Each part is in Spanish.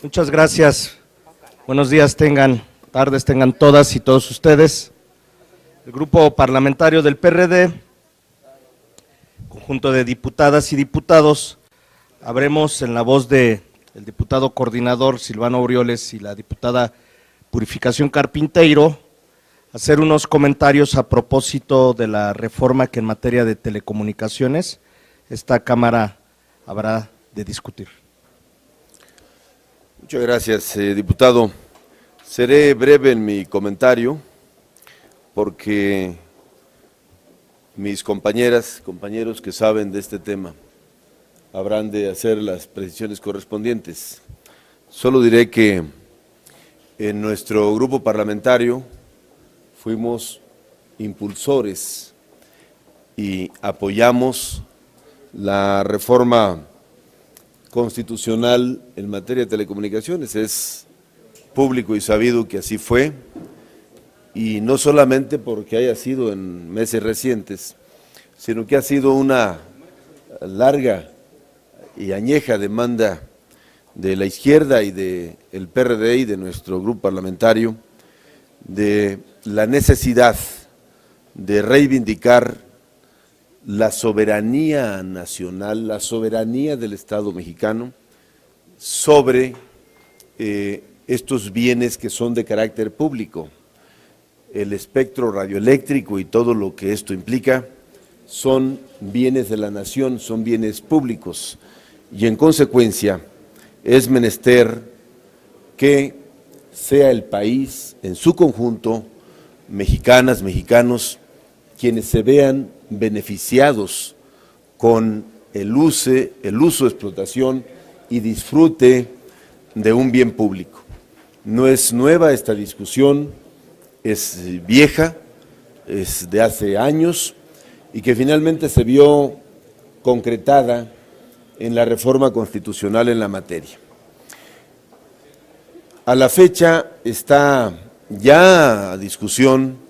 Muchas gracias. Buenos días tardes tengan todas y todos ustedes. El Grupo Parlamentario del PRD, conjunto de diputadas y diputados, habremos en la voz del diputado coordinador Silvano Aureoles y la diputada Purificación Carpinteiro, hacer unos comentarios a propósito de la reforma que en materia de telecomunicaciones esta Cámara habrá de discutir. Muchas gracias, diputado. Seré breve en mi comentario porque mis compañeras, compañeros que saben de este tema habrán de hacer las precisiones correspondientes. Solo diré que en nuestro grupo parlamentario fuimos impulsores y apoyamos la reforma constitucional en materia de telecomunicaciones. Es público y sabido que así fue, y no solamente porque haya sido en meses recientes, sino que ha sido una larga y añeja demanda de la izquierda y del PRD y de nuestro grupo parlamentario, de la necesidad de reivindicar la soberanía nacional, la soberanía del Estado mexicano sobre estos bienes que son de carácter público. El espectro radioeléctrico y todo lo que esto implica son bienes de la nación, son bienes públicos, y en consecuencia es menester que sea el país en su conjunto, mexicanas, mexicanos, quienes se vean beneficiados con el uso, explotación y disfrute de un bien público. No es nueva esta discusión, es vieja, es de hace años y que finalmente se vio concretada en la reforma constitucional en la materia. A la fecha está ya a discusión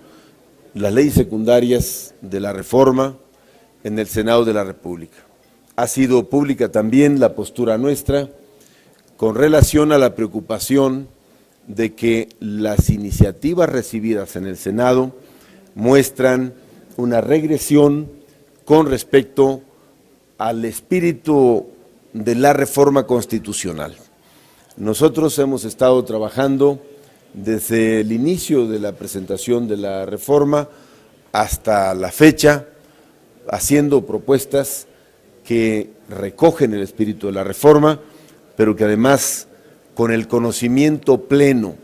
las leyes secundarias de la reforma en el Senado de la República. Ha sido pública también la postura nuestra con relación a la preocupación de que las iniciativas recibidas en el Senado muestran una regresión con respecto al espíritu de la reforma constitucional. Nosotros hemos estado trabajando desde el inicio de la presentación de la reforma hasta la fecha, haciendo propuestas que recogen el espíritu de la reforma, pero que además, con el conocimiento pleno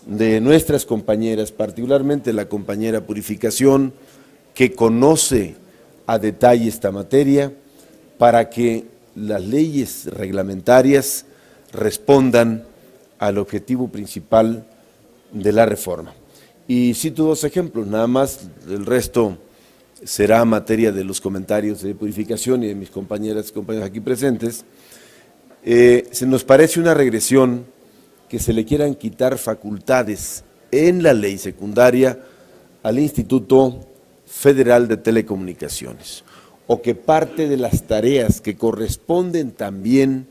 de nuestras compañeras, particularmente la compañera Purificación, que conoce a detalle esta materia, para que las leyes reglamentarias respondan al objetivo principal de la reforma. Y cito dos ejemplos, nada más, el resto será materia de los comentarios de Purificación y de mis compañeras y compañeros aquí presentes. Se nos parece una regresión que se le quieran quitar facultades en la ley secundaria al Instituto Federal de Telecomunicaciones, o que parte de las tareas que corresponden también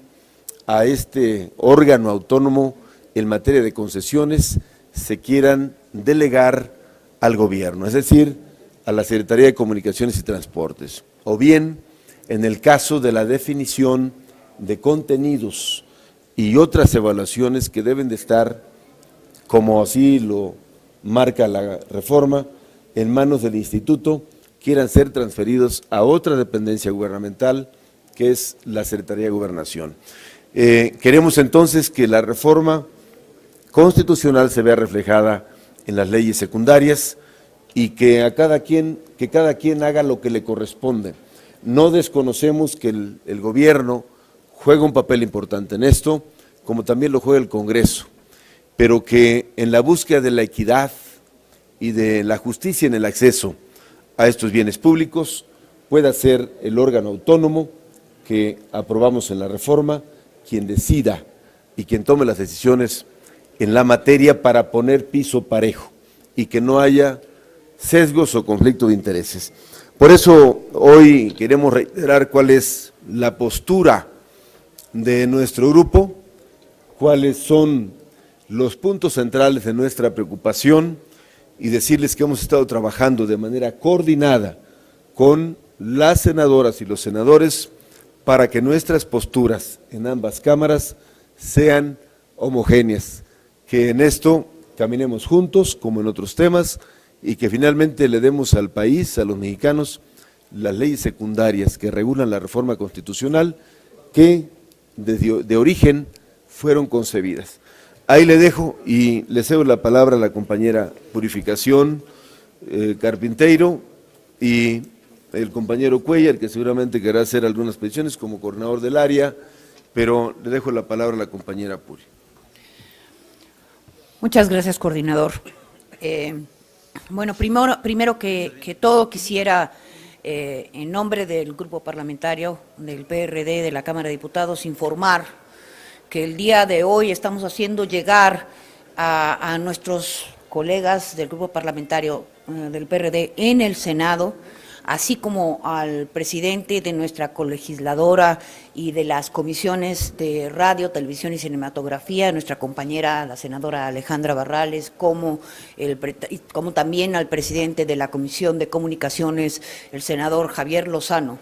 a este órgano autónomo en materia de concesiones se quieran delegar al gobierno, es decir, a la Secretaría de Comunicaciones y Transportes, o bien en el caso de la definición de contenidos y otras evaluaciones que deben de estar, como así lo marca la reforma, en manos del instituto, quieran ser transferidos a otra dependencia gubernamental, que es la Secretaría de Gobernación. Queremos entonces que la reforma constitucional se vea reflejada en las leyes secundarias y que cada quien haga lo que le corresponde. No desconocemos que el gobierno juega un papel importante en esto, como también lo juega el Congreso, pero que en la búsqueda de la equidad y de la justicia en el acceso a estos bienes públicos pueda ser el órgano autónomo que aprobamos en la reforma quien decida y quien tome las decisiones en la materia para poner piso parejo y que no haya sesgos o conflicto de intereses. Por eso hoy queremos reiterar cuál es la postura de nuestro grupo, cuáles son los puntos centrales de nuestra preocupación y decirles que hemos estado trabajando de manera coordinada con las senadoras y los senadores para que nuestras posturas en ambas cámaras sean homogéneas, que en esto caminemos juntos como en otros temas y que finalmente le demos al país, a los mexicanos, las leyes secundarias que regulan la reforma constitucional que de origen fueron concebidas. Ahí le dejo y le cedo la palabra a la compañera Purificación Carpinteiro y el compañero Cuellar, que seguramente querrá hacer algunas peticiones como coordinador del área, pero le dejo la palabra a la compañera Puri. Muchas gracias, coordinador. Bueno, primero que todo quisiera, en nombre del grupo parlamentario del PRD de la Cámara de Diputados, informar que el día de hoy estamos haciendo llegar a nuestros colegas del grupo parlamentario del PRD en el Senado, así como al presidente de nuestra colegisladora y de las comisiones de radio, televisión y cinematografía, nuestra compañera, la senadora Alejandra Barrales, como también al presidente de la Comisión de Comunicaciones, el senador Javier Lozano.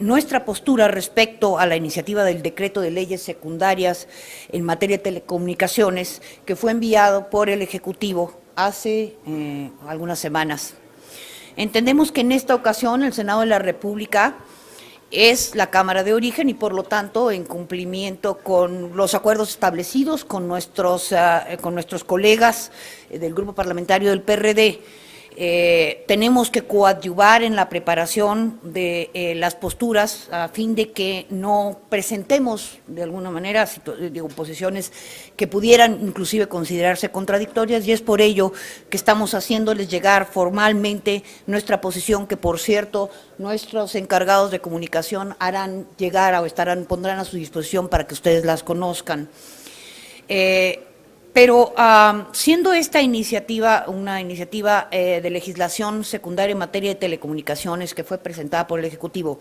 Nuestra postura respecto a la iniciativa del decreto de leyes secundarias en materia de telecomunicaciones que fue enviado por el Ejecutivo hace algunas semanas. Entendemos que en esta ocasión el Senado de la República es la Cámara de origen y, por lo tanto, en cumplimiento con los acuerdos establecidos con nuestros colegas del grupo parlamentario del PRD, tenemos que coadyuvar en la preparación de las posturas a fin de que no presentemos de alguna manera posiciones que pudieran inclusive considerarse contradictorias, y es por ello que estamos haciéndoles llegar formalmente nuestra posición, que por cierto nuestros encargados de comunicación harán llegar o pondrán a su disposición para que ustedes las conozcan. Pero siendo esta iniciativa una iniciativa de legislación secundaria en materia de telecomunicaciones que fue presentada por el Ejecutivo,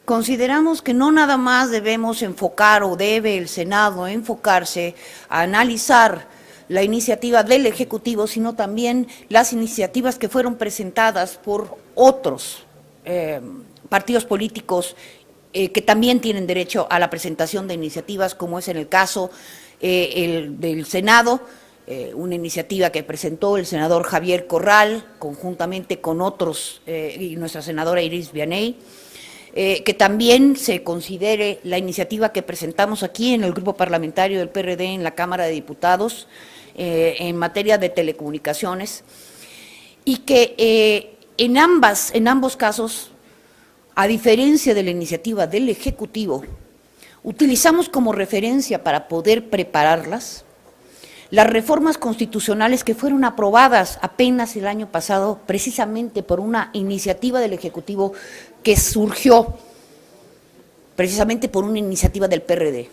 consideramos que no nada más debemos enfocar o debe el Senado enfocarse a analizar la iniciativa del Ejecutivo, sino también las iniciativas que fueron presentadas por otros partidos políticos que también tienen derecho a la presentación de iniciativas, como es en el caso del Senado, una iniciativa que presentó el senador Javier Corral, conjuntamente con otros, y nuestra senadora Iris Vianey, que también se considere la iniciativa que presentamos aquí en el grupo parlamentario del PRD en la Cámara de Diputados, en materia de telecomunicaciones, y que en ambos casos, a diferencia de la iniciativa del Ejecutivo, utilizamos como referencia para poder prepararlas las reformas constitucionales que fueron aprobadas apenas el año pasado, precisamente por una iniciativa del Ejecutivo que surgió precisamente por una iniciativa del PRD.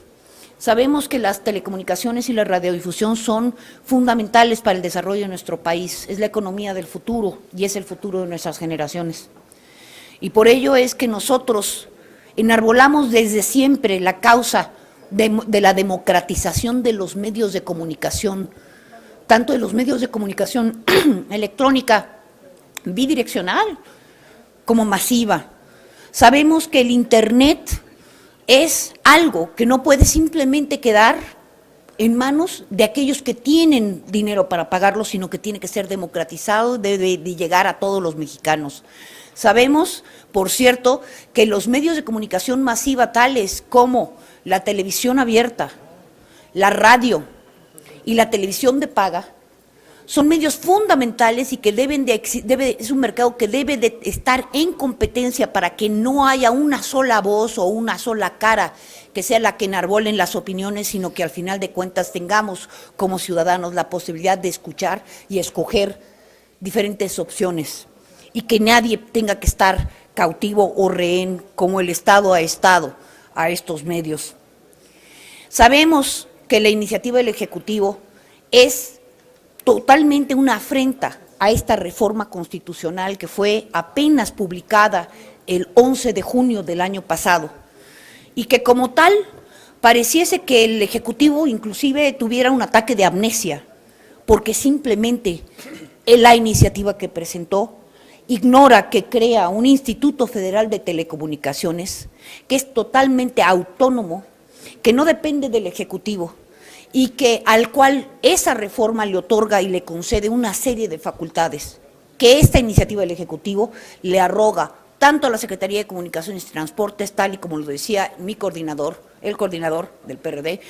Sabemos que las telecomunicaciones y la radiodifusión son fundamentales para el desarrollo de nuestro país, es la economía del futuro y es el futuro de nuestras generaciones. Y por ello es que nosotros enarbolamos desde siempre la causa de la democratización de los medios de comunicación, tanto de los medios de comunicación electrónica bidireccional como masiva. Sabemos que el Internet es algo que no puede simplemente quedar en manos de aquellos que tienen dinero para pagarlo, sino que tiene que ser democratizado, debe de llegar a todos los mexicanos. Sabemos, por cierto, que los medios de comunicación masiva tales como la televisión abierta, la radio y la televisión de paga son medios fundamentales y que es un mercado que debe de estar en competencia para que no haya una sola voz o una sola cara que sea la que enarbolen las opiniones, sino que al final de cuentas tengamos como ciudadanos la posibilidad de escuchar y escoger diferentes opciones, y que nadie tenga que estar cautivo o rehén, como el Estado ha estado a estos medios. Sabemos que la iniciativa del Ejecutivo es totalmente una afrenta a esta reforma constitucional que fue apenas publicada el 11 de junio del año pasado, y que como tal pareciese que el Ejecutivo inclusive tuviera un ataque de amnesia, porque simplemente la iniciativa que presentó ignora que crea un Instituto Federal de Telecomunicaciones que es totalmente autónomo, que no depende del Ejecutivo y que al cual esa reforma le otorga y le concede una serie de facultades que esta iniciativa del Ejecutivo le arroga tanto a la Secretaría de Comunicaciones y Transportes, tal y como lo decía mi coordinador, el coordinador del PRD,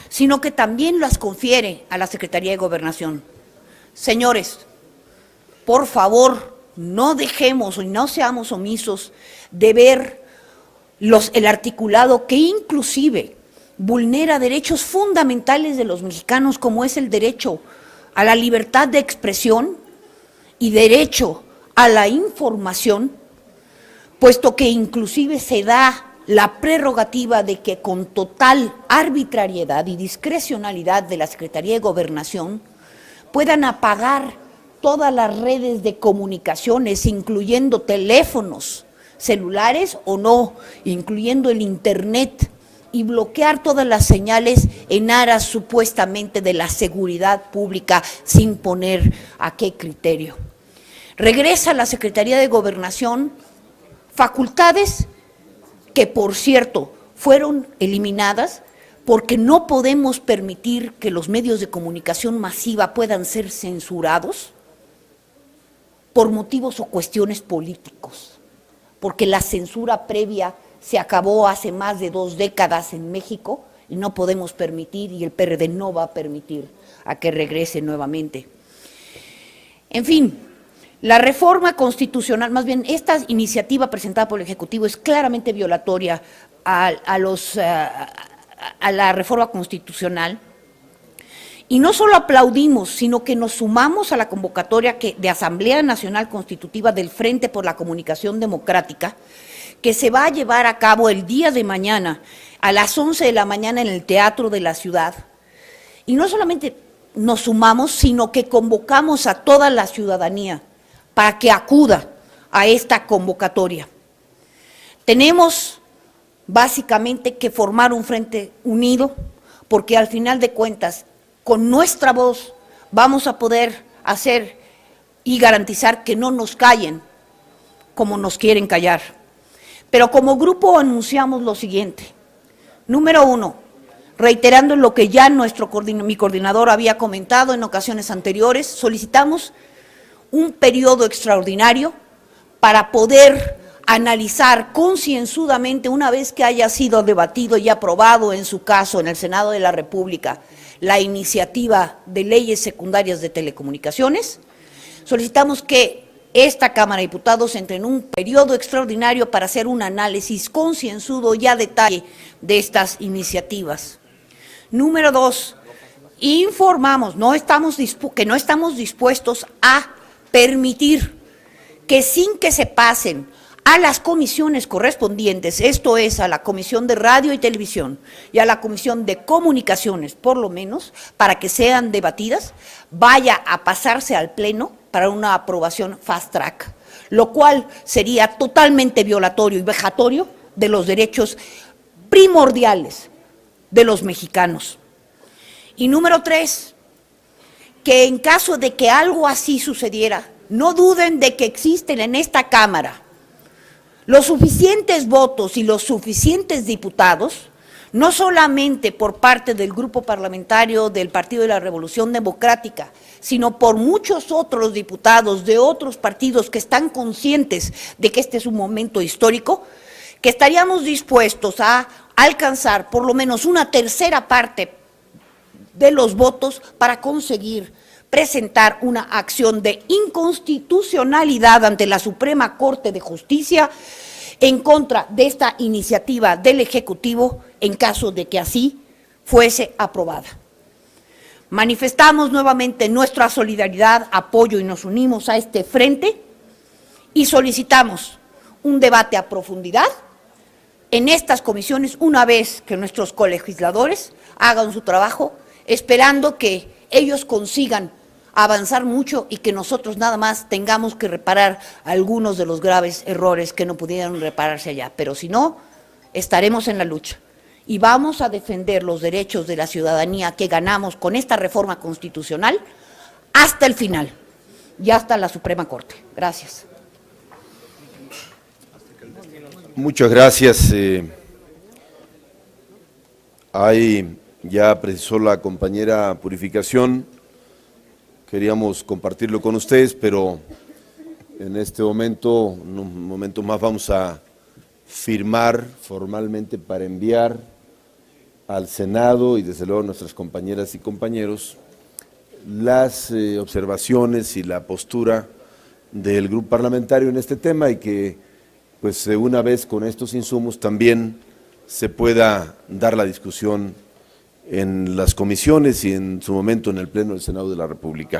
sino que también las confiere a la Secretaría de Gobernación. Señores, por favor, no dejemos y no seamos omisos de ver el articulado que inclusive vulnera derechos fundamentales de los mexicanos, como es el derecho a la libertad de expresión y derecho a la información, puesto que inclusive se da la prerrogativa de que con total arbitrariedad y discrecionalidad de la Secretaría de Gobernación puedan apagar todas las redes de comunicaciones, incluyendo teléfonos celulares o no, incluyendo el Internet, y bloquear todas las señales en aras supuestamente de la seguridad pública sin poner a qué criterio. Regresa a la Secretaría de Gobernación facultades que, por cierto, fueron eliminadas porque no podemos permitir que los medios de comunicación masiva puedan ser censurados por motivos o cuestiones políticos, porque la censura previa se acabó hace más de 2 décadas en México y no podemos permitir, y el PRD no va a permitir a que regrese nuevamente. En fin, la reforma constitucional, más bien esta iniciativa presentada por el Ejecutivo es claramente violatoria a la reforma constitucional. Y no solo aplaudimos, sino que nos sumamos a la convocatoria de Asamblea Nacional Constitutiva del Frente por la Comunicación Democrática, que se va a llevar a cabo el día de mañana a las 11 de la mañana en el Teatro de la Ciudad. Y no solamente nos sumamos, sino que convocamos a toda la ciudadanía para que acuda a esta convocatoria. Tenemos básicamente que formar un frente unido, porque al final de cuentas, con nuestra voz vamos a poder hacer y garantizar que no nos callen como nos quieren callar. Pero como grupo anunciamos lo siguiente. Número 1, reiterando lo que ya mi coordinador había comentado en ocasiones anteriores, solicitamos un periodo extraordinario para poder analizar concienzudamente, una vez que haya sido debatido y aprobado en su caso en el Senado de la República, la iniciativa de leyes secundarias de telecomunicaciones. Solicitamos que esta Cámara de Diputados entre en un periodo extraordinario para hacer un análisis concienzudo y a detalle de estas iniciativas. Número 2, informamos que no estamos dispuestos a permitir que sin que se pasen a las comisiones correspondientes, esto es, a la Comisión de Radio y Televisión y a la Comisión de Comunicaciones, por lo menos, para que sean debatidas, vaya a pasarse al Pleno para una aprobación fast track, lo cual sería totalmente violatorio y vejatorio de los derechos primordiales de los mexicanos. Y número 3, que en caso de que algo así sucediera, no duden de que existen en esta Cámara los suficientes votos y los suficientes diputados, no solamente por parte del grupo parlamentario del Partido de la Revolución Democrática, sino por muchos otros diputados de otros partidos que están conscientes de que este es un momento histórico, que estaríamos dispuestos a alcanzar por lo menos una tercera parte de los votos para conseguir presentar una acción de inconstitucionalidad ante la Suprema Corte de Justicia en contra de esta iniciativa del Ejecutivo en caso de que así fuese aprobada. Manifestamos nuevamente nuestra solidaridad, apoyo y nos unimos a este frente y solicitamos un debate a profundidad en estas comisiones una vez que nuestros colegisladores hagan su trabajo, esperando que ellos consigan avanzar mucho y que nosotros nada más tengamos que reparar algunos de los graves errores que no pudieron repararse allá. Pero si no, estaremos en la lucha. y vamos a defender los derechos de la ciudadanía que ganamos con esta reforma constitucional hasta el final y hasta la Suprema Corte. Gracias. Muchas gracias. Ya precisó la compañera Purificación, queríamos compartirlo con ustedes, pero en este momento, en un momento más, vamos a firmar formalmente para enviar al Senado y desde luego a nuestras compañeras y compañeros las observaciones y la postura del grupo parlamentario en este tema, y que pues una vez con estos insumos también se pueda dar la discusión en las comisiones y en su momento en el Pleno del Senado de la República.